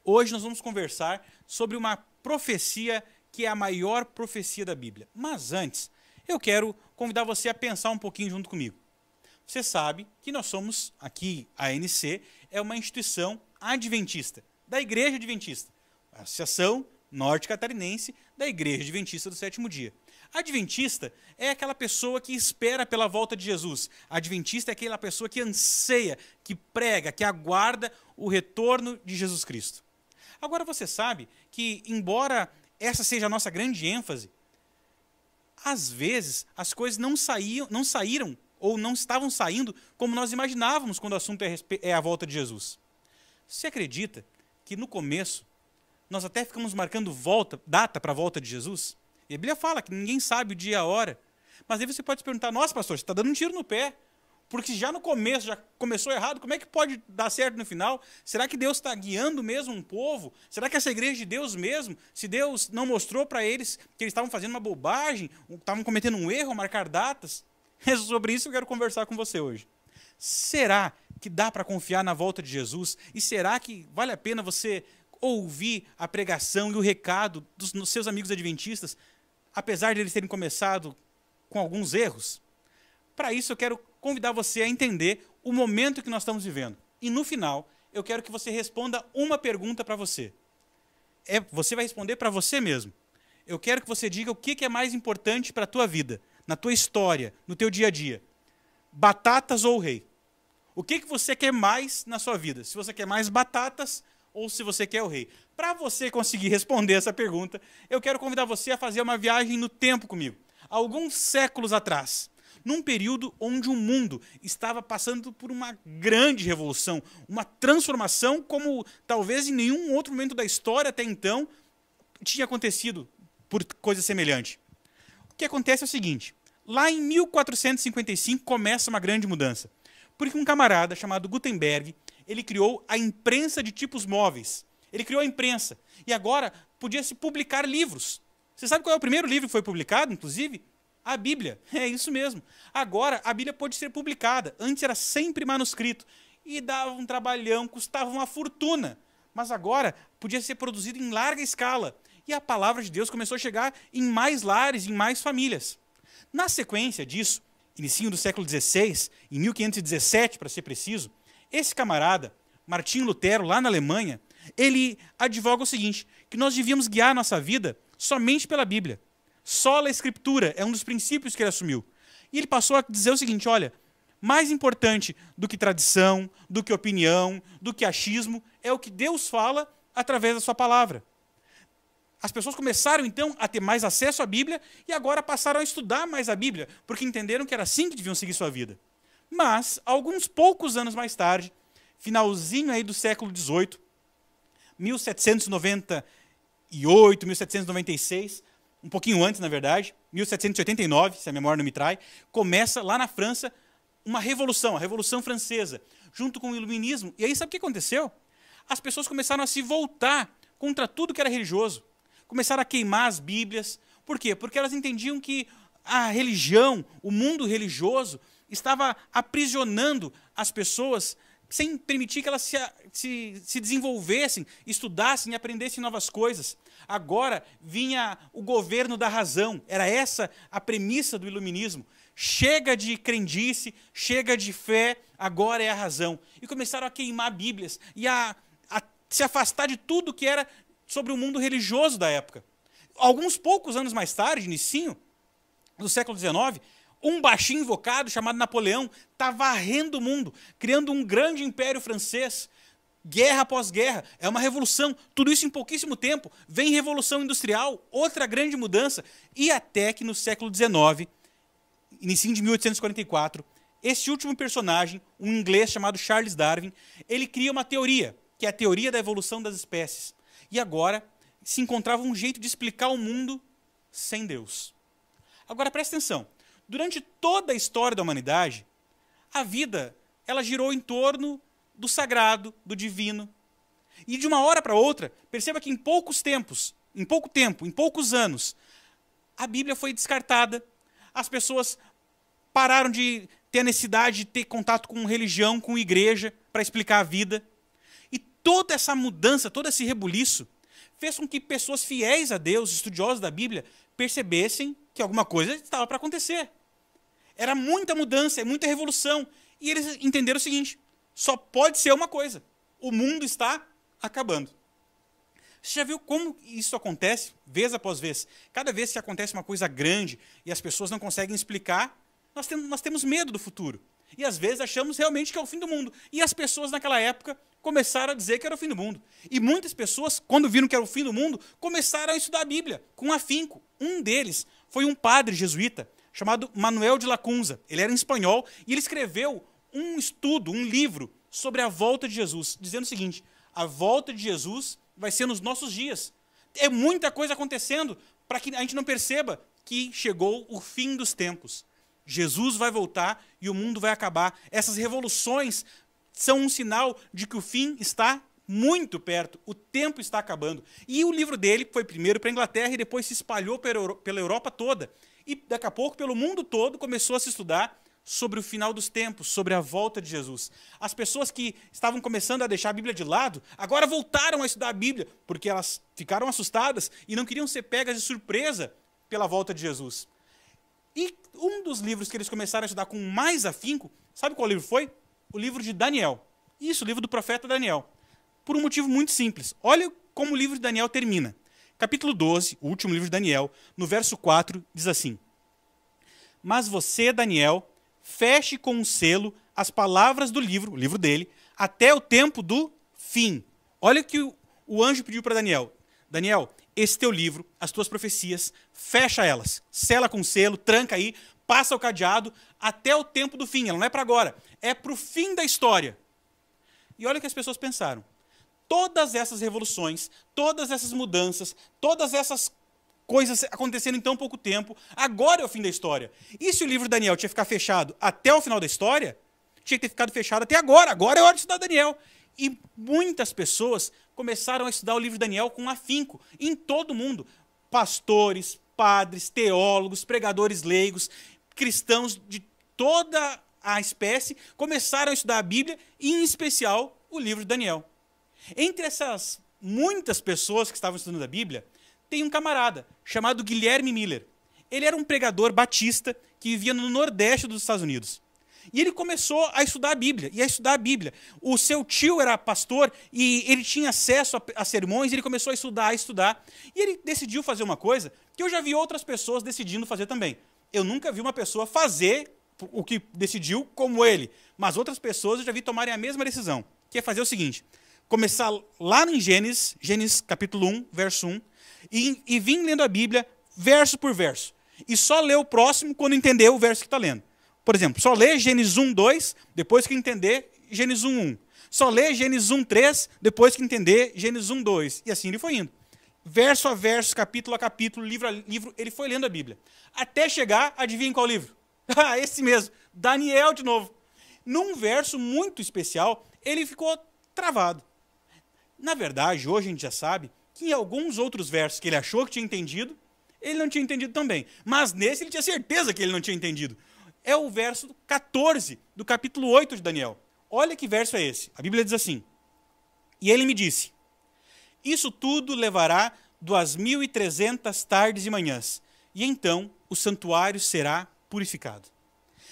Hoje nós vamos conversar sobre uma profecia que é a maior profecia da Bíblia. Mas antes, eu quero convidar você a pensar um pouquinho junto comigo. Você sabe que nós somos, aqui, a ANC, é uma instituição adventista, da Igreja Adventista, a Associação Norte-Catarinense da Igreja Adventista do Sétimo Dia. Adventista é aquela pessoa que espera pela volta de Jesus. Adventista é aquela pessoa que anseia, que prega, que aguarda o retorno de Jesus Cristo. Agora você sabe que, embora essa seja a nossa grande ênfase, às vezes as coisas não saíram ou não estavam saindo como nós imaginávamos quando o assunto é a volta de Jesus. Você acredita que no começo nós até ficamos marcando data para a volta de Jesus? E a Bíblia fala que ninguém sabe o dia e a hora. Mas aí você pode se perguntar, nossa pastor, você está dando um tiro no pé. Porque já no começo, já começou errado, como é que pode dar certo no final? Será que Deus está guiando mesmo um povo? Será que essa igreja de Deus mesmo, se Deus não mostrou para eles que eles estavam fazendo uma bobagem, estavam cometendo um erro, marcar datas? É sobre isso que eu quero conversar com você hoje. Será que dá para confiar na volta de Jesus? E será que vale a pena você ouvir a pregação e o recado dos seus amigos adventistas, apesar de eles terem começado com alguns erros? Para isso eu quero convidar você a entender o momento que nós estamos vivendo. E no final, eu quero que você responda uma pergunta para você. Você vai responder para você mesmo. Eu quero que você diga o que é mais importante para a tua vida, na tua história, no teu dia a dia. Batatas ou rei? O que você quer mais na sua vida? Se você quer mais batatas ou se você quer o rei? Para você conseguir responder essa pergunta, eu quero convidar você a fazer uma viagem no tempo comigo. Alguns séculos atrás, num período onde o mundo estava passando por uma grande revolução, uma transformação como talvez em nenhum outro momento da história até então tinha acontecido por coisa semelhante. O que acontece é o seguinte, lá em 1455 começa uma grande mudança, porque um camarada chamado Gutenberg, ele criou a imprensa de tipos móveis. Ele criou a imprensa e agora podia-se publicar livros. Você sabe qual é o primeiro livro que foi publicado, inclusive? A Bíblia. É isso mesmo. Agora a Bíblia pode ser publicada. Antes era sempre manuscrito e dava um trabalhão, custava uma fortuna. Mas agora podia ser produzido em larga escala. E a palavra de Deus começou a chegar em mais lares, em mais famílias. Na sequência disso, início do século XVI, em 1517, para ser preciso, esse camarada, Martinho Lutero, lá na Alemanha, ele advoga o seguinte, que nós devíamos guiar a nossa vida somente pela Bíblia. Sola Escritura é um dos princípios que ele assumiu. E ele passou a dizer o seguinte, olha, mais importante do que tradição, do que opinião, do que achismo, é o que Deus fala através da sua palavra. As pessoas começaram, então, a ter mais acesso à Bíblia e agora passaram a estudar mais a Bíblia, porque entenderam que era assim que deviam seguir sua vida. Mas, alguns poucos anos mais tarde, finalzinho aí do século XVIII, 1798, 1796, um pouquinho antes, na verdade, 1789, se a memória não me trai, começa lá na França uma revolução, a Revolução Francesa, junto com o Iluminismo. E aí sabe o que aconteceu? As pessoas começaram a se voltar contra tudo que era religioso. Começaram a queimar as Bíblias. Por quê? Porque elas entendiam que a religião, o mundo religioso, estava aprisionando as pessoas sem permitir que elas se desenvolvessem, estudassem e aprendessem novas coisas. Agora vinha o governo da razão. Era essa a premissa do iluminismo. Chega de crendice, chega de fé, agora é a razão. E começaram a queimar Bíblias e a se afastar de tudo que era sobre o mundo religioso da época. Alguns poucos anos mais tarde, inicinho do século XIX, um baixinho invocado chamado Napoleão está varrendo o mundo, criando um grande império francês, guerra após guerra, é uma revolução, tudo isso em pouquíssimo tempo, vem Revolução Industrial, outra grande mudança, e até que no século XIX, início de 1844, esse último personagem, um inglês chamado Charles Darwin, ele cria uma teoria, que é a teoria da evolução das espécies, e agora se encontrava um jeito de explicar o mundo sem Deus. Agora presta atenção, durante toda a história da humanidade, a vida ela girou em torno do sagrado, do divino. E de uma hora para outra, perceba que em pouco tempo, em poucos anos, a Bíblia foi descartada, as pessoas pararam de ter a necessidade de ter contato com religião, com igreja, para explicar a vida. E toda essa mudança, todo esse rebuliço, fez com que pessoas fiéis a Deus, estudiosos da Bíblia, percebessem que alguma coisa estava para acontecer. Era muita mudança, muita revolução. E eles entenderam o seguinte: só pode ser uma coisa: o mundo está acabando. Você já viu como isso acontece, vez após vez? Cada vez que acontece uma coisa grande e as pessoas não conseguem explicar, nós temos medo do futuro. E às vezes achamos realmente que é o fim do mundo. E as pessoas naquela época começaram a dizer que era o fim do mundo. E muitas pessoas, quando viram que era o fim do mundo, começaram a estudar a Bíblia com afinco. Um deles foi um padre jesuíta chamado Manuel de Lacunza. Ele era em espanhol e ele escreveu um estudo, um livro sobre a volta de Jesus, dizendo o seguinte: a volta de Jesus vai ser nos nossos dias. É muita coisa acontecendo para que a gente não perceba que chegou o fim dos tempos. Jesus vai voltar e o mundo vai acabar. Essas revoluções são um sinal de que o fim está muito perto, o tempo está acabando. E o livro dele foi primeiro para a Inglaterra e depois se espalhou pela Europa toda. E daqui a pouco, pelo mundo todo, começou a se estudar sobre o final dos tempos, sobre a volta de Jesus. As pessoas que estavam começando a deixar a Bíblia de lado, agora voltaram a estudar a Bíblia, porque elas ficaram assustadas e não queriam ser pegas de surpresa pela volta de Jesus. E um dos livros que eles começaram a estudar com mais afinco, sabe qual livro foi? O livro de Daniel. Isso, o livro do profeta Daniel. Por um motivo muito simples. Olha como o livro de Daniel termina. Capítulo 12, o último livro de Daniel, no verso 4, diz assim: mas você, Daniel, feche com um selo as palavras do livro, o livro dele, até o tempo do fim. Olha o que o anjo pediu para Daniel. Daniel, esse teu livro, as tuas profecias, fecha elas, sela com selo, tranca aí, passa o cadeado até o tempo do fim. Ela não é para agora, é para o fim da história. E olha o que as pessoas pensaram. Todas essas revoluções, todas essas mudanças, todas essas coisas acontecendo em tão pouco tempo, agora é o fim da história. E se o livro de Daniel tinha que ficar fechado até o final da história, tinha que ter ficado fechado até agora. Agora é hora de estudar Daniel. E muitas pessoas começaram a estudar o livro de Daniel com afinco, em todo o mundo. Pastores, padres, teólogos, pregadores leigos, cristãos de toda a espécie começaram a estudar a Bíblia, e em especial o livro de Daniel. Entre essas muitas pessoas que estavam estudando a Bíblia, tem um camarada chamado Guilherme Miller. Ele era um pregador batista que vivia no nordeste dos Estados Unidos. E ele começou a estudar a Bíblia, e a estudar a Bíblia. O seu tio era pastor e ele tinha acesso a sermões, e ele começou a estudar. E ele decidiu fazer uma coisa que eu já vi outras pessoas decidindo fazer também. Eu nunca vi uma pessoa fazer o que decidiu como ele, mas outras pessoas eu já vi tomarem a mesma decisão, que é fazer o seguinte: começar lá em Gênesis capítulo 1, verso 1, e vir lendo a Bíblia verso por verso. E só ler o próximo quando entender o verso que está lendo. Por exemplo, só ler Gênesis 1, 2, depois que entender Gênesis 1, 1. Só ler Gênesis 1, 3, depois que entender Gênesis 1, 2. E assim ele foi indo. Verso a verso, capítulo a capítulo, livro a livro, ele foi lendo a Bíblia. Até chegar, adivinha em qual livro? Ah, esse mesmo, Daniel de novo. Num verso muito especial, ele ficou travado. Na verdade, hoje a gente já sabe que em alguns outros versos que ele achou que tinha entendido, ele não tinha entendido também. Mas nesse ele tinha certeza que ele não tinha entendido. É o verso 14 do capítulo 8 de Daniel. Olha que verso é esse. A Bíblia diz assim: e ele me disse: isso tudo levará 2.300 tardes e manhãs, e então o santuário será purificado.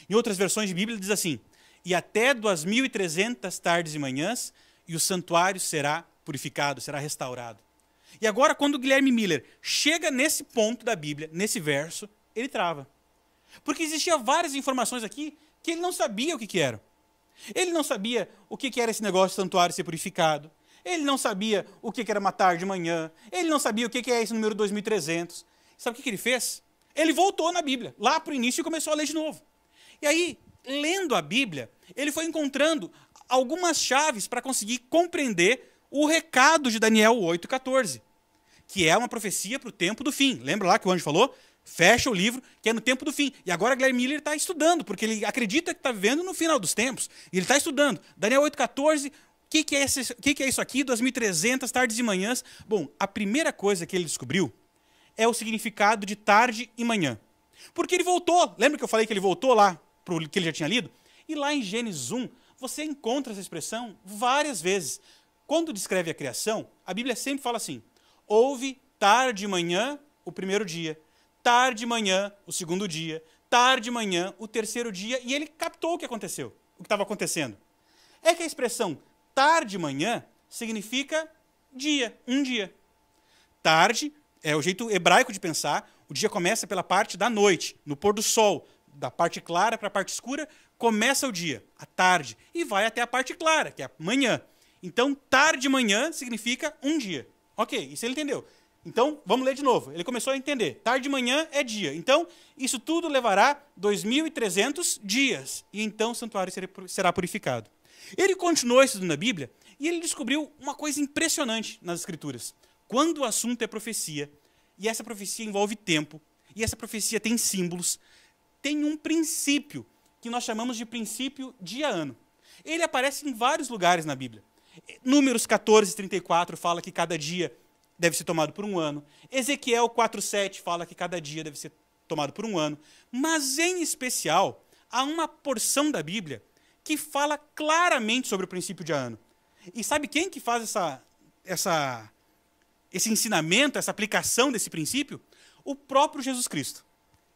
Em outras versões de Bíblia diz assim: e até 2.300 tardes e manhãs, e o santuário será purificado, será restaurado. E agora, quando o Guilherme Miller chega nesse ponto da Bíblia, nesse verso, ele trava. Porque existiam várias informações aqui que ele não sabia o que eram. Ele não sabia o que era esse negócio de santuário ser purificado. Ele não sabia o que era uma tarde de manhã. Ele não sabia o que é esse número 2.300. Sabe o que ele fez? Ele voltou na Bíblia, lá para o início, e começou a ler de novo. E aí, lendo a Bíblia, ele foi encontrando algumas chaves para conseguir compreender o recado de Daniel 8,14, que é uma profecia para o tempo do fim. Lembra lá que o anjo falou? Fecha o livro, que é no tempo do fim. E agora Guilherme Miller está estudando, porque ele acredita que está vivendo no final dos tempos. E ele está estudando. Daniel 8,14, o que é isso aqui? 2.300 tardes e manhãs. Bom, a primeira coisa que ele descobriu é o significado de tarde e manhã. Porque ele voltou. Lembra que eu falei que ele voltou lá para o que ele já tinha lido? E lá em Gênesis 1, você encontra essa expressão várias vezes. quando descreve a criação, a Bíblia sempre fala assim: houve tarde e manhã o primeiro dia, tarde e manhã o segundo dia, tarde e manhã o terceiro dia, e ele captou o que aconteceu, o que estava acontecendo. É que a expressão tarde e manhã significa dia, um dia. Tarde é o jeito hebraico de pensar, o dia começa pela parte da noite, no pôr do sol, da parte clara para a parte escura, começa o dia, a tarde, e vai até a parte clara, que é a manhã. Então, tarde e manhã significa um dia. Ok, isso ele entendeu. Então, vamos ler de novo. Ele começou a entender. Tarde e manhã é dia. Então, isso tudo levará 2.300 dias. E então o santuário será purificado. Ele continuou estudando a Bíblia e ele descobriu uma coisa impressionante nas Escrituras. Quando o assunto é profecia, e essa profecia envolve tempo, e essa profecia tem símbolos, tem um princípio que nós chamamos de princípio dia-ano. Ele aparece em vários lugares na Bíblia. Números 14:34 fala que cada dia deve ser tomado por um ano. Ezequiel 4:7 fala que cada dia deve ser tomado por um ano. Mas, em especial, há uma porção da Bíblia que fala claramente sobre o princípio de ano. E sabe quem que faz esse ensinamento, essa aplicação desse princípio? O próprio Jesus Cristo.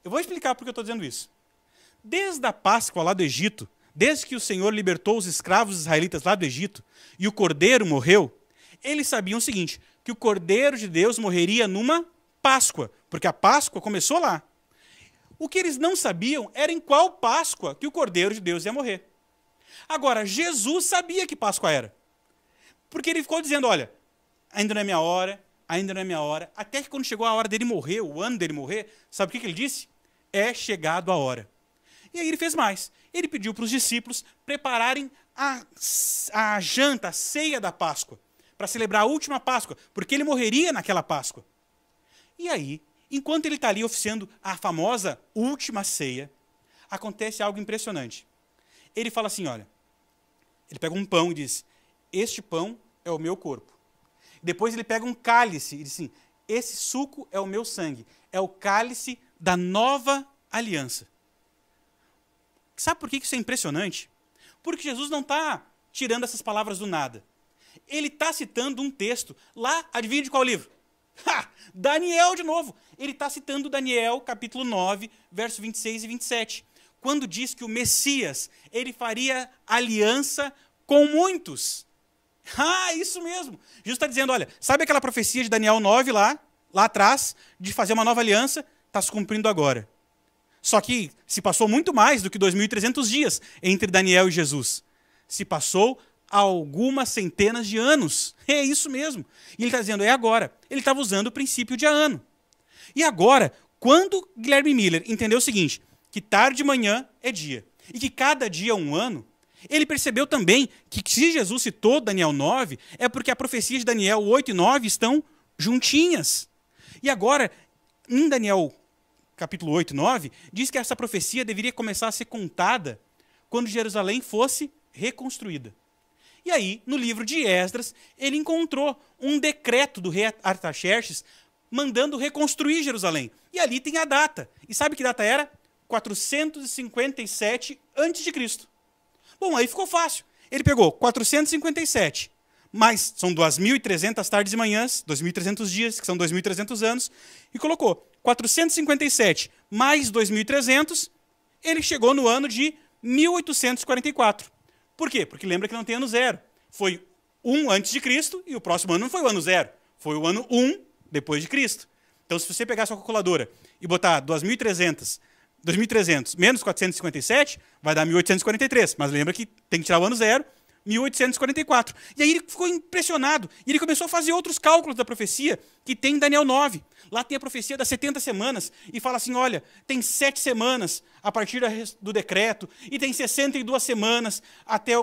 Eu vou explicar por que eu estou dizendo isso. Desde a Páscoa lá do Egito, desde que o Senhor libertou os escravos israelitas lá do Egito e o cordeiro morreu, eles sabiam o seguinte, que o cordeiro de Deus morreria numa Páscoa, porque a Páscoa começou lá. O que eles não sabiam era em qual Páscoa que o cordeiro de Deus ia morrer. Agora, Jesus sabia que Páscoa era, porque ele ficou dizendo, olha, ainda não é minha hora, ainda não é minha hora, até que quando chegou a hora dele morrer, o ano dele morrer, sabe o que ele disse? É chegado a hora. E aí ele fez mais. Ele pediu para os discípulos prepararem a janta, a ceia da Páscoa, para celebrar a última Páscoa, porque ele morreria naquela Páscoa. E aí, enquanto ele está ali oficiando a famosa última ceia, acontece algo impressionante. Ele fala assim, olha, ele pega um pão e diz, este pão é o meu corpo. Depois ele pega um cálice e diz assim, esse suco é o meu sangue, é o cálice da nova aliança. Sabe por que isso é impressionante? Porque Jesus não está tirando essas palavras do nada. Ele está citando um texto lá, adivinha de qual livro? Daniel de novo. Ele está citando Daniel, capítulo 9, versos 26 e 27. Quando diz que o Messias, ele faria aliança com muitos. Isso mesmo. Jesus está dizendo, olha, sabe aquela profecia de Daniel 9 lá atrás, de fazer uma nova aliança? Está se cumprindo agora. Só que se passou muito mais do que 2.300 dias entre Daniel e Jesus. Se passou algumas centenas de anos. É isso mesmo. E ele está dizendo, é agora. Ele estava usando o princípio de ano. E agora, quando Guilherme Miller entendeu o seguinte, que tarde de manhã é dia, e que cada dia é um ano, ele percebeu também que se Jesus citou Daniel 9, é porque a profecia de Daniel 8 e 9 estão juntinhas. E agora, em Daniel capítulo 8 e 9, diz que essa profecia deveria começar a ser contada quando Jerusalém fosse reconstruída. E aí, no livro de Esdras, ele encontrou um decreto do rei Artaxerxes mandando reconstruir Jerusalém. E ali tem a data. E sabe que data era? 457 a.C. Bom, aí ficou fácil. Ele pegou 457, mas são 2.300 tardes e manhãs, 2.300 dias, que são 2.300 anos, e colocou 457 mais 2.300, ele chegou no ano de 1844. Por quê? Porque lembra que não tem ano zero. Foi 1 antes de Cristo e o próximo ano não foi o ano zero. Foi o ano 1 depois de Cristo. Então, se você pegar sua calculadora e botar 2.300 menos 457, vai dar 1843. Mas lembra que tem que tirar o ano zero, 1844. E aí ele ficou impressionado. E ele começou a fazer outros cálculos da profecia que tem em Daniel 9. Lá tem a profecia das 70 semanas. E fala assim, olha, tem 7 semanas a partir do decreto. E tem 62 semanas até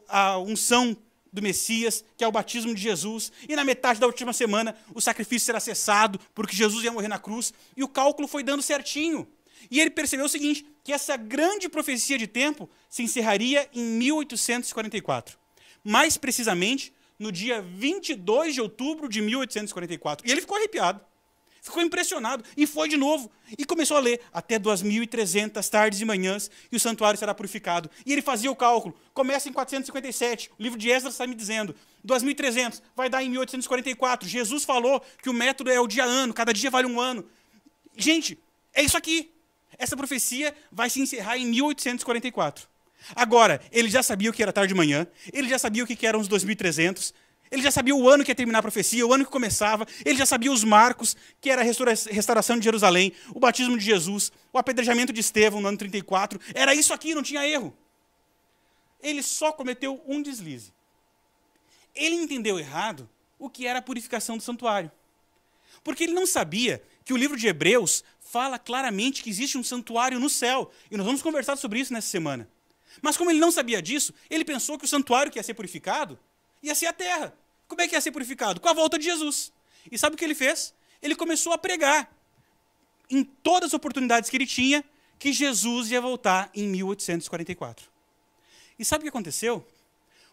a unção do Messias, que é o batismo de Jesus. E na metade da última semana o sacrifício será cessado, porque Jesus ia morrer na cruz. E o cálculo foi dando certinho. E ele percebeu o seguinte, que essa grande profecia de tempo se encerraria em 1844. Mais precisamente, no dia 22 de outubro de 1844. E ele ficou arrepiado. Ficou impressionado e foi de novo. E começou a ler, até 2.300 tardes e manhãs, e o santuário será purificado. E ele fazia o cálculo. Começa em 457, o livro de Esdras está me dizendo. 2.300, vai dar em 1844. Jesus falou que o método é o dia-ano, cada dia vale um ano. Gente, é isso aqui. Essa profecia vai se encerrar em 1844. Agora, ele já sabia o que era tarde de manhã, ele já sabia o que eram os 2.300, ele já sabia o ano que ia terminar a profecia, o ano que começava, ele já sabia os marcos, que era a restauração de Jerusalém, o batismo de Jesus, o apedrejamento de Estevão no ano 34. Era isso aqui, não tinha erro. Ele só cometeu um deslize. Ele entendeu errado o que era a purificação do santuário. Porque ele não sabia que o livro de Hebreus fala claramente que existe um santuário no céu. E nós vamos conversar sobre isso nessa semana. Mas como ele não sabia disso, ele pensou que o santuário que ia ser purificado ia ser a terra. Como é que ia ser purificado? Com a volta de Jesus. E sabe o que ele fez? Ele começou a pregar, em todas as oportunidades que ele tinha, que Jesus ia voltar em 1844. E sabe o que aconteceu?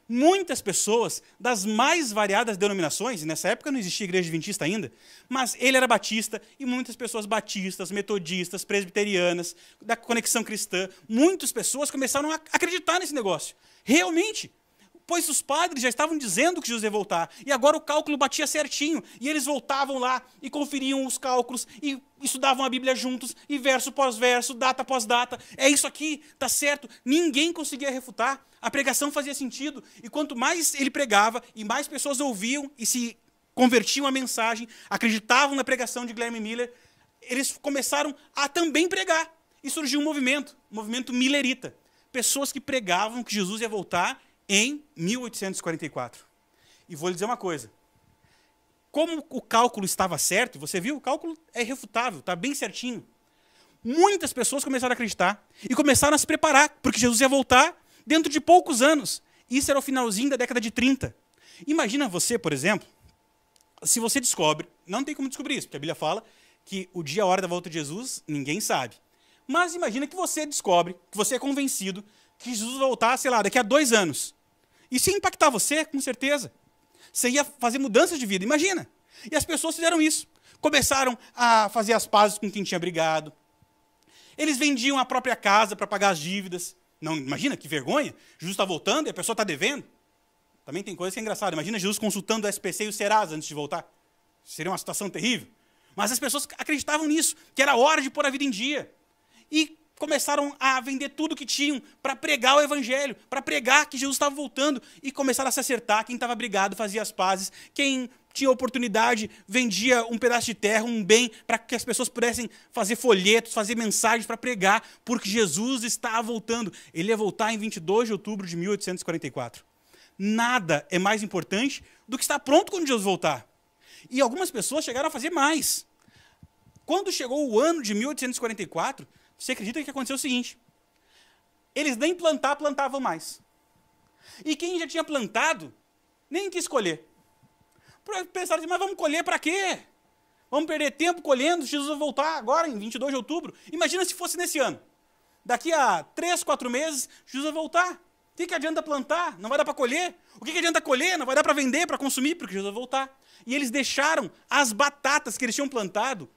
Muitas pessoas das mais variadas denominações, e nessa época não existia igreja adventista ainda, mas ele era batista, e muitas pessoas batistas, metodistas, presbiterianas, da Conexão Cristã, muitas pessoas começaram a acreditar nesse negócio. Realmente, pois os padres já estavam dizendo que Jesus ia voltar, e agora o cálculo batia certinho, e eles voltavam lá e conferiam os cálculos, e estudavam a Bíblia juntos, e verso após verso, data após data. É isso aqui, tá certo. Ninguém conseguia refutar. A pregação fazia sentido, e quanto mais ele pregava, e mais pessoas ouviam e se convertiam à mensagem, acreditavam na pregação de Guilherme Miller, eles começaram a também pregar. E surgiu um movimento millerita. Pessoas que pregavam que Jesus ia voltar em 1844. E vou lhe dizer uma coisa. Como o cálculo estava certo, você viu, o cálculo é irrefutável, está bem certinho. Muitas pessoas começaram a acreditar e começaram a se preparar, porque Jesus ia voltar dentro de poucos anos. Isso era o finalzinho da década de 30. Imagina você, por exemplo, se você descobre, não tem como descobrir isso, porque a Bíblia fala que o dia e a hora da volta de Jesus, ninguém sabe. Mas imagina que você descobre, que você é convencido que Jesus vai voltar, sei lá, daqui a 2 anos. Isso ia impactar você, com certeza. Você ia fazer mudanças de vida, imagina. E as pessoas fizeram isso. Começaram a fazer as pazes com quem tinha brigado. Eles vendiam a própria casa para pagar as dívidas. Não, imagina que vergonha. Jesus está voltando e a pessoa está devendo. Também tem coisa que é engraçada. Imagina Jesus consultando o SPC e o Serasa antes de voltar. Seria uma situação terrível. Mas as pessoas acreditavam nisso, que era hora de pôr a vida em dia. E começaram a vender tudo que tinham para pregar o evangelho, para pregar que Jesus estava voltando, e começaram a se acertar. Quem estava brigado fazia as pazes, quem tinha oportunidade vendia um pedaço de terra, um bem, para que as pessoas pudessem fazer folhetos, fazer mensagens para pregar, porque Jesus estava voltando. Ele ia voltar em 22 de outubro de 1844. Nada é mais importante do que estar pronto quando Jesus voltar. E algumas pessoas chegaram a fazer mais. Quando chegou o ano de 1844, você acredita que aconteceu o seguinte? Eles nem plantavam mais. E quem já tinha plantado, nem quis colher. Pensaram assim, mas vamos colher para quê? Vamos perder tempo colhendo, Jesus vai voltar agora, em 22 de outubro. Imagina se fosse nesse ano. Daqui a 3, 4 meses, Jesus vai voltar. O que adianta plantar? Não vai dar para colher. O que adianta colher? Não vai dar para vender, para consumir, porque Jesus vai voltar. E eles deixaram as batatas que eles tinham plantado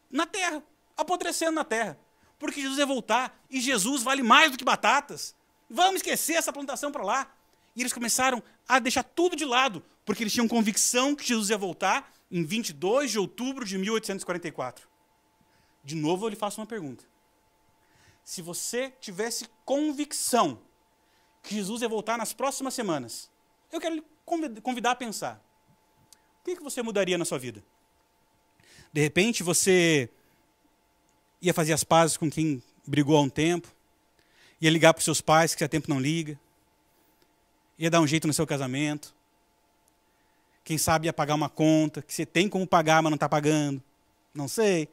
na terra, apodrecendo na terra. Porque Jesus ia voltar, e Jesus vale mais do que batatas. Vamos esquecer essa plantação para lá. E eles começaram a deixar tudo de lado, porque eles tinham convicção que Jesus ia voltar em 22 de outubro de 1844. De novo, eu lhe faço uma pergunta. Se você tivesse convicção que Jesus ia voltar nas próximas semanas, eu quero lhe convidar a pensar. O que você mudaria na sua vida? De repente, você ia fazer as pazes com quem brigou há um tempo, ia ligar para os seus pais, que há tempo não liga, ia dar um jeito no seu casamento, quem sabe ia pagar uma conta, que você tem como pagar, mas não está pagando, não sei.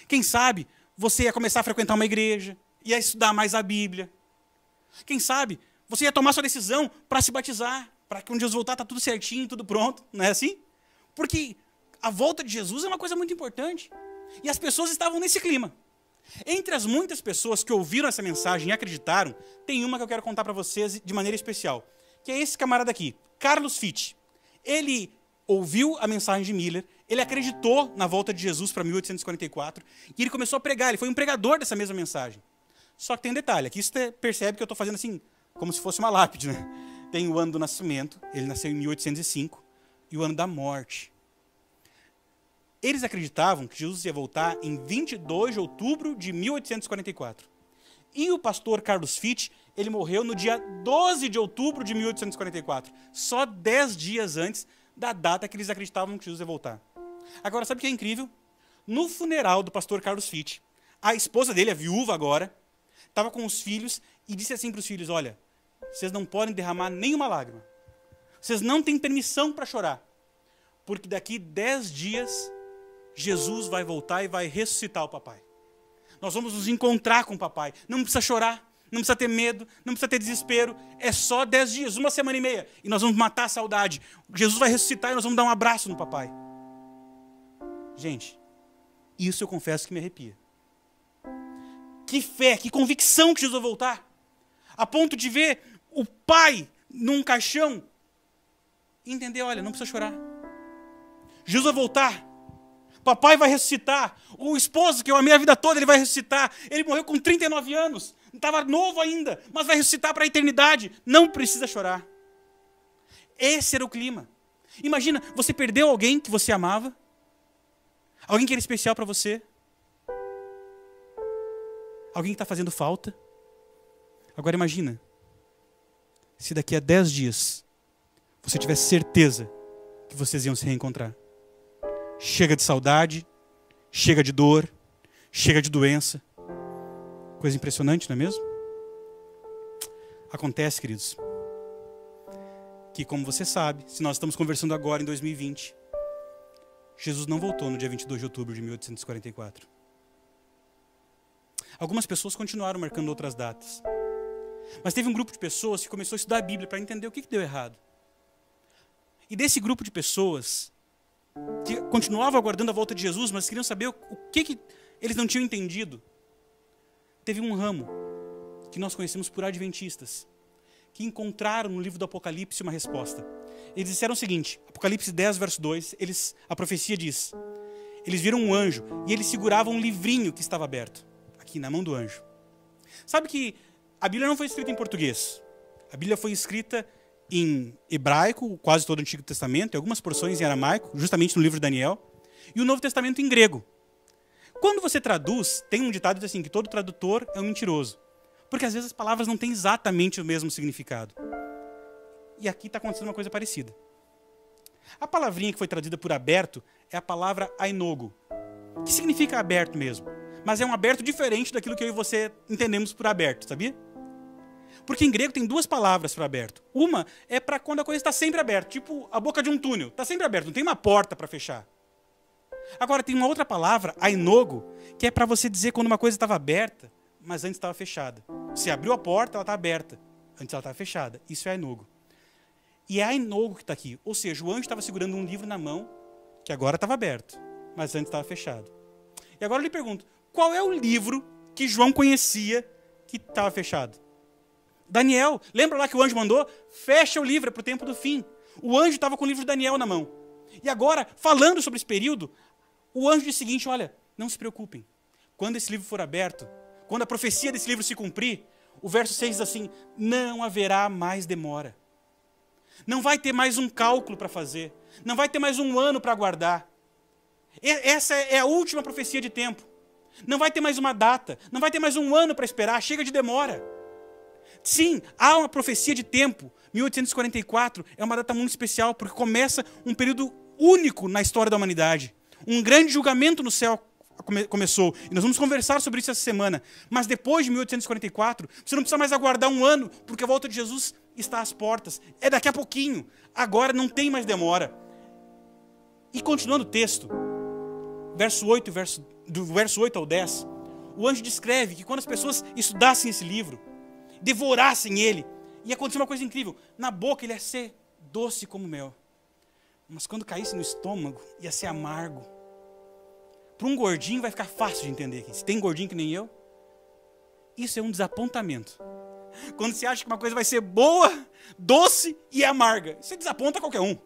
Quem sabe você ia começar a frequentar uma igreja, ia estudar mais a Bíblia. Quem sabe você ia tomar sua decisão para se batizar, para que quando Jesus voltar está tudo certinho, tudo pronto, não é assim? Porque a volta de Jesus é uma coisa muito importante. E as pessoas estavam nesse clima. Entre as muitas pessoas que ouviram essa mensagem e acreditaram, tem uma que eu quero contar para vocês de maneira especial, que é esse camarada aqui, Carlos Fitt. Ele ouviu a mensagem de Miller, ele acreditou na volta de Jesus para 1844 e ele começou a pregar, ele foi um pregador dessa mesma mensagem. Só que tem um detalhe, aqui você percebe que eu estou fazendo assim, como se fosse uma lápide, né? Tem o ano do nascimento, ele nasceu em 1805, e o ano da morte. Eles acreditavam que Jesus ia voltar em 22 de outubro de 1844. E o pastor Carlos Fitt, ele morreu no dia 12 de outubro de 1844, só 10 dias antes da data que eles acreditavam que Jesus ia voltar. Agora, sabe o que é incrível? No funeral do pastor Carlos Fitt, a esposa dele, a viúva agora, estava com os filhos e disse assim para os filhos, olha, vocês não podem derramar nenhuma lágrima. Vocês não têm permissão para chorar. Porque daqui 10 dias, Jesus vai voltar e vai ressuscitar o papai. Nós vamos nos encontrar com o papai. Não precisa chorar, não precisa ter medo, não precisa ter desespero. É só 10 dias, 1 semana e meia. E nós vamos matar a saudade. Jesus vai ressuscitar e nós vamos dar um abraço no papai. Gente, isso eu confesso que me arrepia. Que fé, que convicção que Jesus vai voltar. A ponto de ver o pai num caixão e entender, olha, não precisa chorar. Jesus vai voltar. Papai vai ressuscitar. O esposo que eu amei a vida toda, ele vai ressuscitar. Ele morreu com 39 anos. Estava novo ainda, mas vai ressuscitar para a eternidade. Não precisa chorar. Esse era o clima. Imagina, você perdeu alguém que você amava. Alguém que era especial para você. Alguém que está fazendo falta. Agora imagina, se daqui a 10 dias você tivesse certeza que vocês iam se reencontrar. Chega de saudade, chega de dor, chega de doença. Coisa impressionante, não é mesmo? Acontece, queridos, que como você sabe, se nós estamos conversando agora em 2020, Jesus não voltou no dia 22 de outubro de 1844. Algumas pessoas continuaram marcando outras datas. Mas teve um grupo de pessoas que começou a estudar a Bíblia para entender o que deu errado. E desse grupo de pessoas que continuavam aguardando a volta de Jesus, mas queriam saber o que eles não tinham entendido, teve um ramo que nós conhecemos por adventistas, que encontraram no livro do Apocalipse uma resposta. Eles disseram o seguinte, Apocalipse 10, verso 2, a profecia diz, eles viram um anjo e ele segurava um livrinho que estava aberto, aqui na mão do anjo. Sabe que a Bíblia não foi escrita em português. A Bíblia foi escrita em hebraico, quase todo o Antigo Testamento, e algumas porções em aramaico, justamente no livro de Daniel, e o Novo Testamento em grego. Quando você traduz, tem um ditado assim, que todo tradutor é um mentiroso. Porque às vezes as palavras não têm exatamente o mesmo significado. E aqui está acontecendo uma coisa parecida. A palavrinha que foi traduzida por aberto é a palavra ainogo, que significa aberto mesmo. Mas é um aberto diferente daquilo que eu e você entendemos por aberto, sabia? Porque em grego tem duas palavras para aberto. Uma é para quando a coisa está sempre aberta, tipo a boca de um túnel. Está sempre aberto, não tem uma porta para fechar. Agora tem uma outra palavra, ainogo, que é para você dizer quando uma coisa estava aberta, mas antes estava fechada. Você abriu a porta, ela está aberta. Antes ela estava fechada. Isso é ainogo. E é ainogo que está aqui. Ou seja, o anjo estava segurando um livro na mão, que agora estava aberto, mas antes estava fechado. E agora eu lhe pergunto, qual é o livro que João conhecia que estava fechado? Daniel. Lembra lá que o anjo mandou? Fecha o livro, é para o tempo do fim. O anjo estava com o livro de Daniel na mão. E agora, falando sobre esse período, o anjo disse o seguinte, olha, não se preocupem. Quando esse livro for aberto, quando a profecia desse livro se cumprir, o verso 6 diz assim, não haverá mais demora. Não vai ter mais um cálculo para fazer. Não vai ter mais um ano para aguardar. Essa é a última profecia de tempo. Não vai ter mais uma data. Não vai ter mais um ano para esperar. Chega de demora. Sim, há uma profecia de tempo. 1844 é uma data muito especial porque começa um período único na história da humanidade. Um grande julgamento no céu começou. E nós vamos conversar sobre isso essa semana. Mas depois de 1844, você não precisa mais aguardar um ano, porque a volta de Jesus está às portas. É daqui a pouquinho. Agora não tem mais demora. E continuando o texto, do verso 8 ao 10, o anjo descreve que quando as pessoas estudassem esse livro, devorassem ele, ia acontecer uma coisa incrível. Na boca ele ia ser doce como mel. Mas quando caísse no estômago, ia ser amargo. Para um gordinho vai ficar fácil de entender aqui. Se tem gordinho que nem eu, isso é um desapontamento. Quando você acha que uma coisa vai ser boa, doce e amarga, você desaponta qualquer um.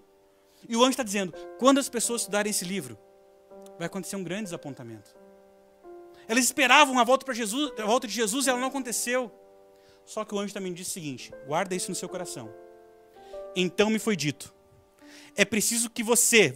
E o anjo está dizendo, quando as pessoas estudarem esse livro, vai acontecer um grande desapontamento. Elas esperavam a volta de Jesus e ela não aconteceu. Só que o anjo também disse o seguinte, guarda isso no seu coração. Então me foi dito, é preciso que você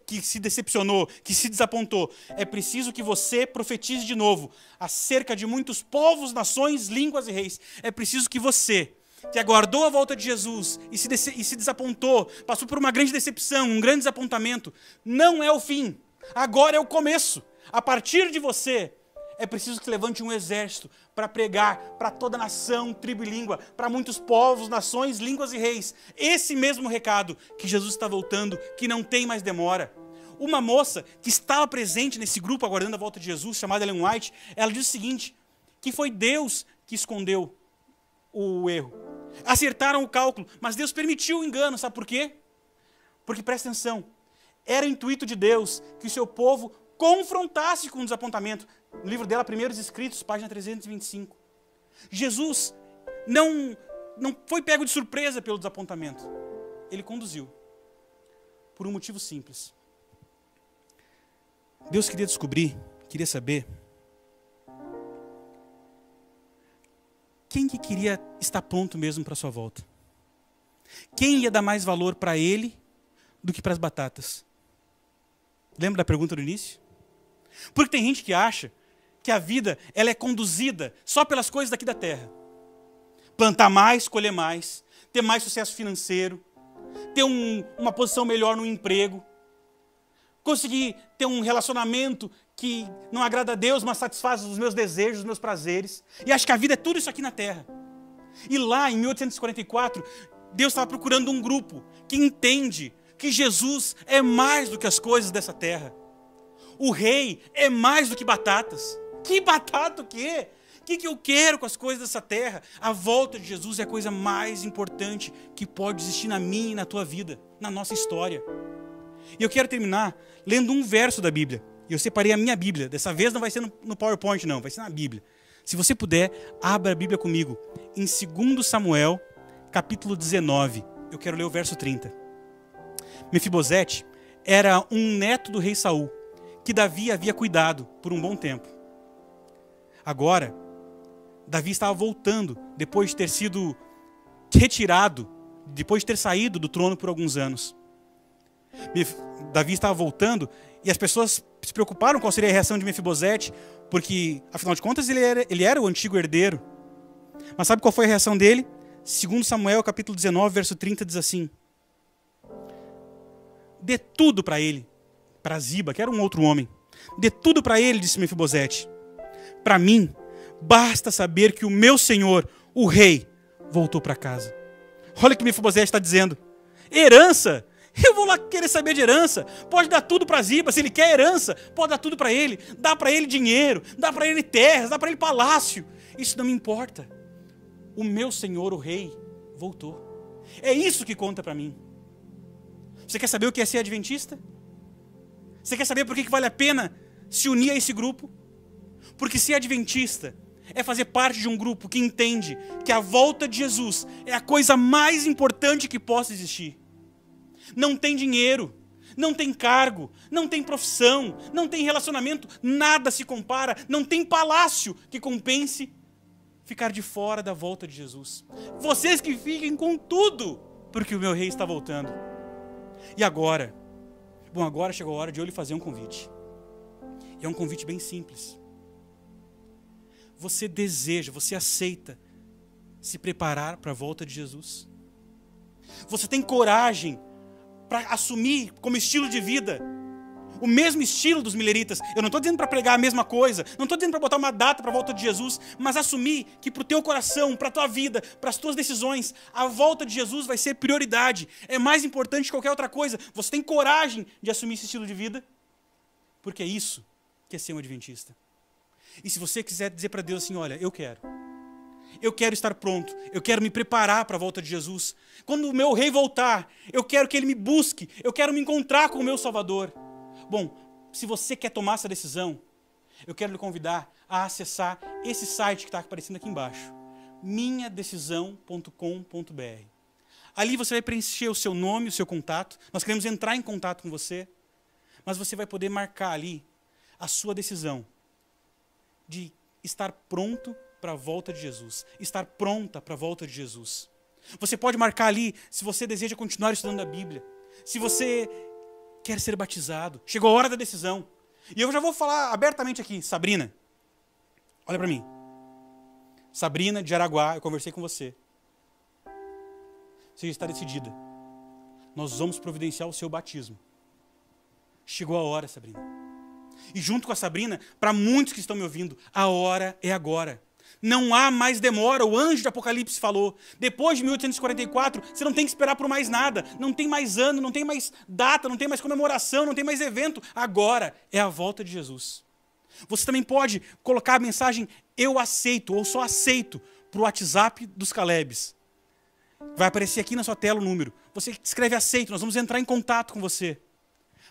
que se decepcionou, que se desapontou, é preciso que você profetize de novo acerca de muitos povos, nações, línguas e reis. É preciso que você, que aguardou a volta de Jesus e se desapontou, passou por uma grande decepção, um grande desapontamento, não é o fim, agora é o começo. A partir de você, é preciso que levante um exército para pregar para toda nação, tribo e língua, para muitos povos, nações, línguas e reis. Esse mesmo recado que Jesus está voltando, que não tem mais demora. Uma moça que estava presente nesse grupo aguardando a volta de Jesus, chamada Ellen White, ela diz o seguinte, que foi Deus que escondeu o erro. Acertaram o cálculo, mas Deus permitiu o engano, sabe por quê? Porque, presta atenção, era o intuito de Deus que o seu povo confrontasse com o desapontamento. No livro dela, Primeiros Escritos, página 325. Jesus não foi pego de surpresa pelo desapontamento. Ele conduziu. Por um motivo simples. Deus queria descobrir, queria saber quem que queria estar pronto mesmo para a sua volta. Quem ia dar mais valor para ele do que para as batatas? Lembra da pergunta do início? Porque tem gente que acha que a vida ela é conduzida só pelas coisas daqui da terra. Plantar mais, colher mais, ter mais sucesso financeiro, ter uma posição melhor no emprego, conseguir ter um relacionamento que não agrada a Deus, mas satisfaz os meus desejos, os meus prazeres. E acho que a vida é tudo isso aqui na terra. E lá, em 1844, Deus estava procurando um grupo que entende que Jesus é mais do que as coisas dessa terra. O rei é mais do que batatas. Que batata o quê? O que eu quero com as coisas dessa terra? A volta de Jesus é a coisa mais importante que pode existir na minha e na tua vida, na nossa história. E eu quero terminar lendo um verso da Bíblia. Eu separei a minha Bíblia. Dessa vez não vai ser no PowerPoint, não. Vai ser na Bíblia. Se você puder, abra a Bíblia comigo. Em 2 Samuel, capítulo 19. Eu quero ler o verso 30. Mefibosete era um neto do rei Saul, que Davi havia cuidado por um bom tempo. Agora, Davi estava voltando, depois de ter sido retirado, depois de ter saído do trono por alguns anos. Davi estava voltando e as pessoas se preocuparam qual seria a reação de Mefibosete, porque, afinal de contas, ele era o antigo herdeiro. Mas sabe qual foi a reação dele? 2 Samuel, capítulo 19, verso 30, diz assim: dê tudo para ele, para Ziba, que era um outro homem. Dê tudo para ele, disse Mefibosete. Para mim, basta saber que o meu senhor, o rei, voltou para casa. Olha o que Mefibosete está dizendo. Herança? Eu vou lá querer saber de herança. Pode dar tudo para Ziba. Se ele quer herança, pode dar tudo para ele. Dá para ele dinheiro, dá para ele terras, dá para ele palácio. Isso não me importa. O meu senhor, o rei, voltou. É isso que conta para mim. Você quer saber o que é ser adventista? Você quer saber por que vale a pena se unir a esse grupo? Porque ser adventista é fazer parte de um grupo que entende que a volta de Jesus é a coisa mais importante que possa existir. Não tem dinheiro, não tem cargo, não tem profissão, não tem relacionamento, nada se compara, não tem palácio que compense ficar de fora da volta de Jesus. Vocês que fiquem com tudo, porque o meu rei está voltando. E agora? Bom, agora chegou a hora de eu lhe fazer um convite. E é um convite bem simples. Você deseja, você aceita se preparar para a volta de Jesus? Você tem coragem para assumir como estilo de vida o mesmo estilo dos mileritas? Eu não estou dizendo para pregar a mesma coisa, não estou dizendo para botar uma data para a volta de Jesus, mas assumir que para o teu coração, para a tua vida, para as tuas decisões, a volta de Jesus vai ser prioridade, é mais importante que qualquer outra coisa. Você tem coragem de assumir esse estilo de vida? Porque é isso que é ser um adventista. E se você quiser dizer para Deus assim, olha, eu quero estar pronto, eu quero me preparar para a volta de Jesus. Quando o meu rei voltar, eu quero que ele me busque, eu quero me encontrar com o meu Salvador. Bom, se você quer tomar essa decisão, eu quero lhe convidar a acessar esse site que está aparecendo aqui embaixo, minhadecisão.com.br. Ali você vai preencher o seu nome, o seu contato. Nós queremos entrar em contato com você. Mas você vai poder marcar ali a sua decisão de estar pronto para a volta de Jesus. Estar pronta para a volta de Jesus. Você pode marcar ali se você deseja continuar estudando a Bíblia. Se você quer ser batizado. Chegou a hora da decisão. E eu já vou falar abertamente aqui. Sabrina, olha para mim. Sabrina de Araguá, eu conversei com você. Você já está decidida. Nós vamos providenciar o seu batismo. Chegou a hora, Sabrina. E junto com a Sabrina, para muitos que estão me ouvindo, a hora é agora. Não há mais demora, o anjo de Apocalipse falou. Depois de 1844, você não tem que esperar por mais nada. Não tem mais ano, não tem mais data, não tem mais comemoração, não tem mais evento. Agora é a volta de Jesus. Você também pode colocar a mensagem eu aceito ou só aceito para o WhatsApp dos Calebs. Vai aparecer aqui na sua tela o número. Você escreve aceito, nós vamos entrar em contato com você.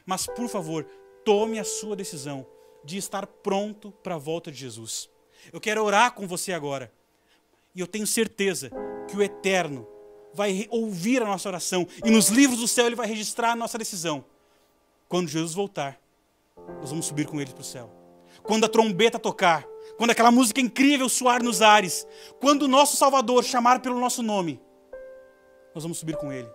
Mas, por favor, tome a sua decisão de estar pronto para a volta de Jesus. Eu quero orar com você agora. E eu tenho certeza que o Eterno vai ouvir a nossa oração. E nos livros do céu ele vai registrar a nossa decisão. Quando Jesus voltar, nós vamos subir com ele para o céu. Quando a trombeta tocar, quando aquela música incrível soar nos ares, quando o nosso Salvador chamar pelo nosso nome, nós vamos subir com ele.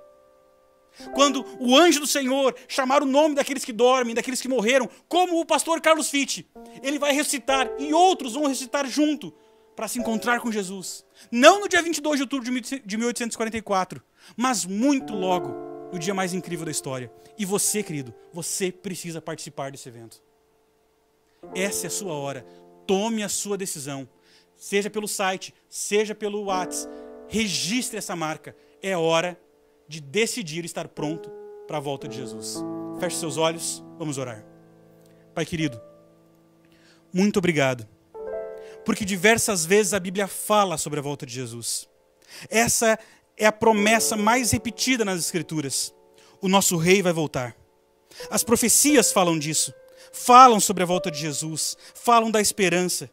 Quando o anjo do Senhor chamar o nome daqueles que dormem, daqueles que morreram, como o pastor Carlos Fitt, ele vai ressuscitar e outros vão ressuscitar junto para se encontrar com Jesus. Não no dia 22 de outubro de 1844, mas muito logo, no dia mais incrível da história. E você, querido, você precisa participar desse evento. Essa é a sua hora. Tome a sua decisão. Seja pelo site, seja pelo WhatsApp. Registre essa marca. É hora de decidir estar pronto para a volta de Jesus. Feche seus olhos, vamos orar. Pai querido, muito obrigado, porque diversas vezes a Bíblia fala sobre a volta de Jesus. Essa é a promessa mais repetida nas Escrituras. O nosso rei vai voltar. As profecias falam disso, falam sobre a volta de Jesus, falam da esperança.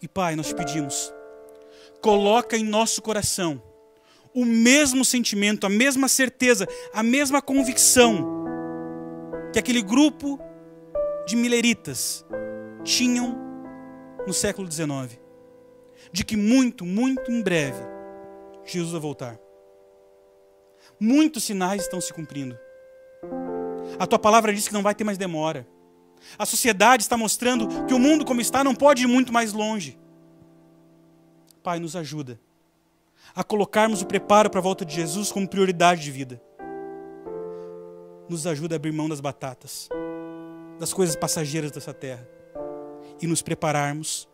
E Pai, nós te pedimos, coloca em nosso coração o mesmo sentimento, a mesma certeza, a mesma convicção que aquele grupo de mileritas tinham no século XIX. De que muito, muito em breve, Jesus vai voltar. Muitos sinais estão se cumprindo. A tua palavra diz que não vai ter mais demora. A sociedade está mostrando que o mundo como está não pode ir muito mais longe. Pai, nos ajuda a colocarmos o preparo para a volta de Jesus como prioridade de vida. Nos ajuda a abrir mão das batatas, das coisas passageiras dessa terra e nos prepararmos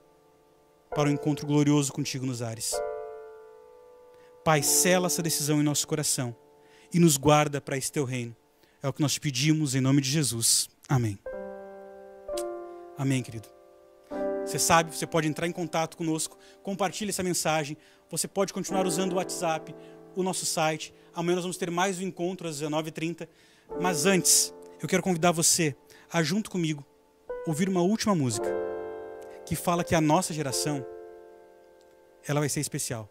para o encontro glorioso contigo nos ares. Pai, sela essa decisão em nosso coração e nos guarda para esse teu reino. É o que nós te pedimos em nome de Jesus. Amém. Amém, querido. Você sabe, você pode entrar em contato conosco, compartilhe essa mensagem. Você pode continuar usando o WhatsApp, o nosso site. Amanhã nós vamos ter mais um encontro às 19h30. Mas antes, eu quero convidar você a, junto comigo, ouvir uma última música que fala que a nossa geração, ela vai ser especial.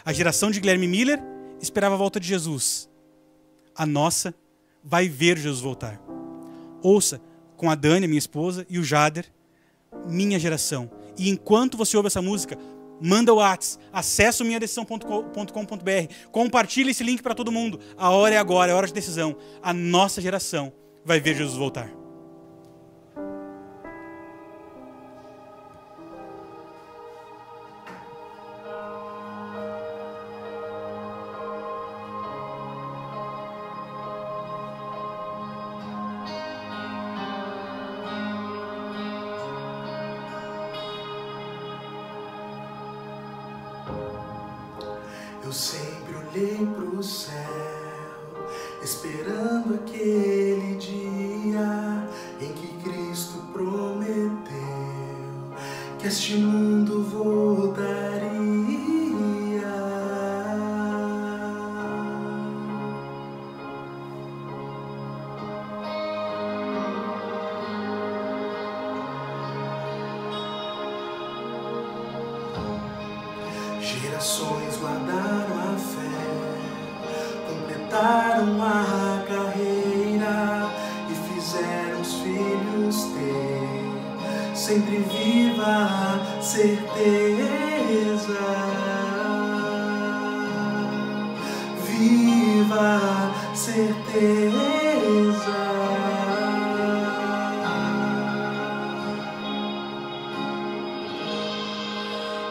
A geração de Guilherme Miller esperava a volta de Jesus. A nossa vai ver Jesus voltar. Ouça com a Dani, minha esposa, e o Jader, minha geração. E enquanto você ouve essa música, manda o WhatsApp, acessa o minhadecisão.com.br, compartilha esse link para todo mundo. A hora é agora, é hora de decisão. A nossa geração vai ver Jesus voltar. Eu sempre olhei pro céu, esperando aquele dia em que Cristo prometeu que este mundo voltaria. Gerações guardaram a fé completaram a carreira e fizeram os filhos ter sempre viva a certeza, viva a certeza.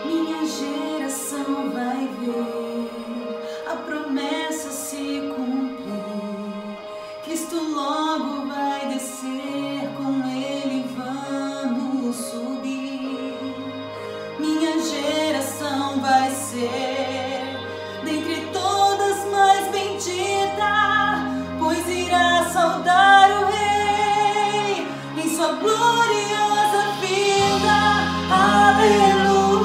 Minha geração vai ver a promessa se cumprir. Cristo logo vai descer, com Ele vamos subir. Minha geração vai ser dentre todas mais bendita, pois irá saudar o Rei em sua gloriosa vida. Aleluia.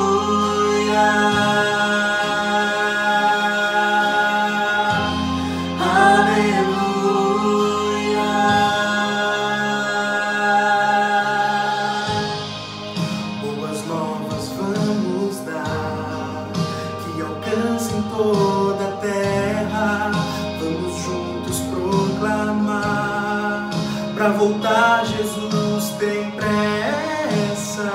Toda a terra, vamos juntos proclamar. Pra voltar, Jesus tem pressa.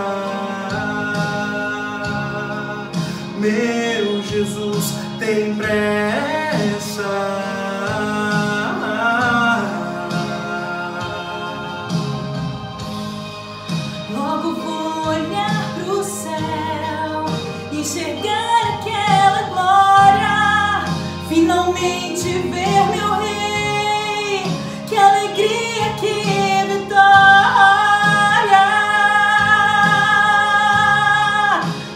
Meu Jesus tem pressa. Logo vou olhar pro céu, enxergar aquela glória, finalmente ver meu Rei. Que alegria, que vitória,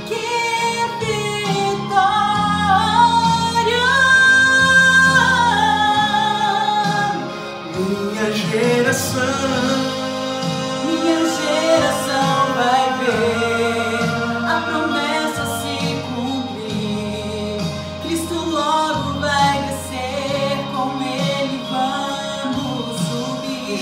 que vitória. Minha geração vai ver a promessa se cumprir. Cristo logo vai descer, com Ele vamos subir.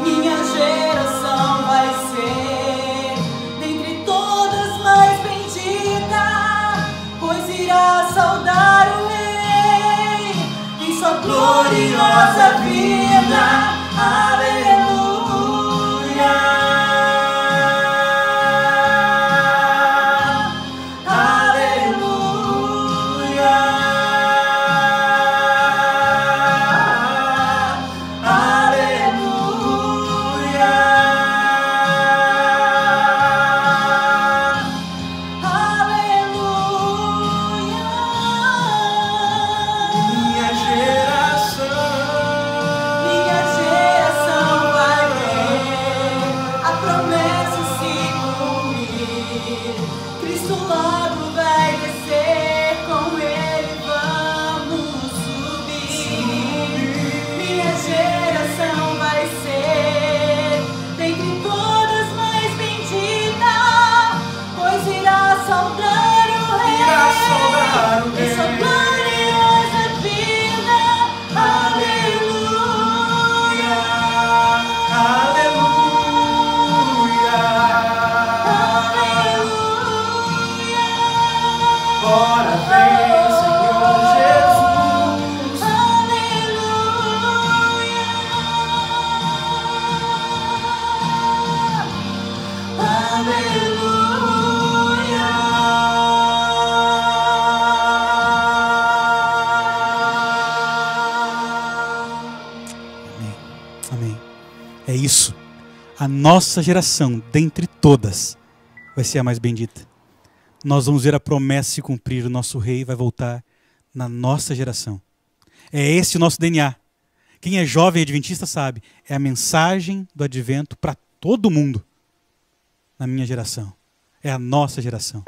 Minha geração vai ser dentre todas mais bendita, pois irá saudar o Rei em sua gloriosa vida. Aleluia. Cristo logo vai descer, com Ele vamos subir. Minha geração vai ser dentre todas mais bendita, pois irá saudar o Rei em sua gloriosa vida. Aleluia. Ora vem, Senhor Jesus. Aleluia. Aleluia. Amém. Amém. É isso. A nossa geração, dentre todas, vai ser a mais bendita. Nós vamos ver a promessa se cumprir. O nosso Rei vai voltar na nossa geração. É esse o nosso DNA. Quem é jovem adventista sabe. É a mensagem do advento para todo mundo. Na minha geração. É a nossa geração.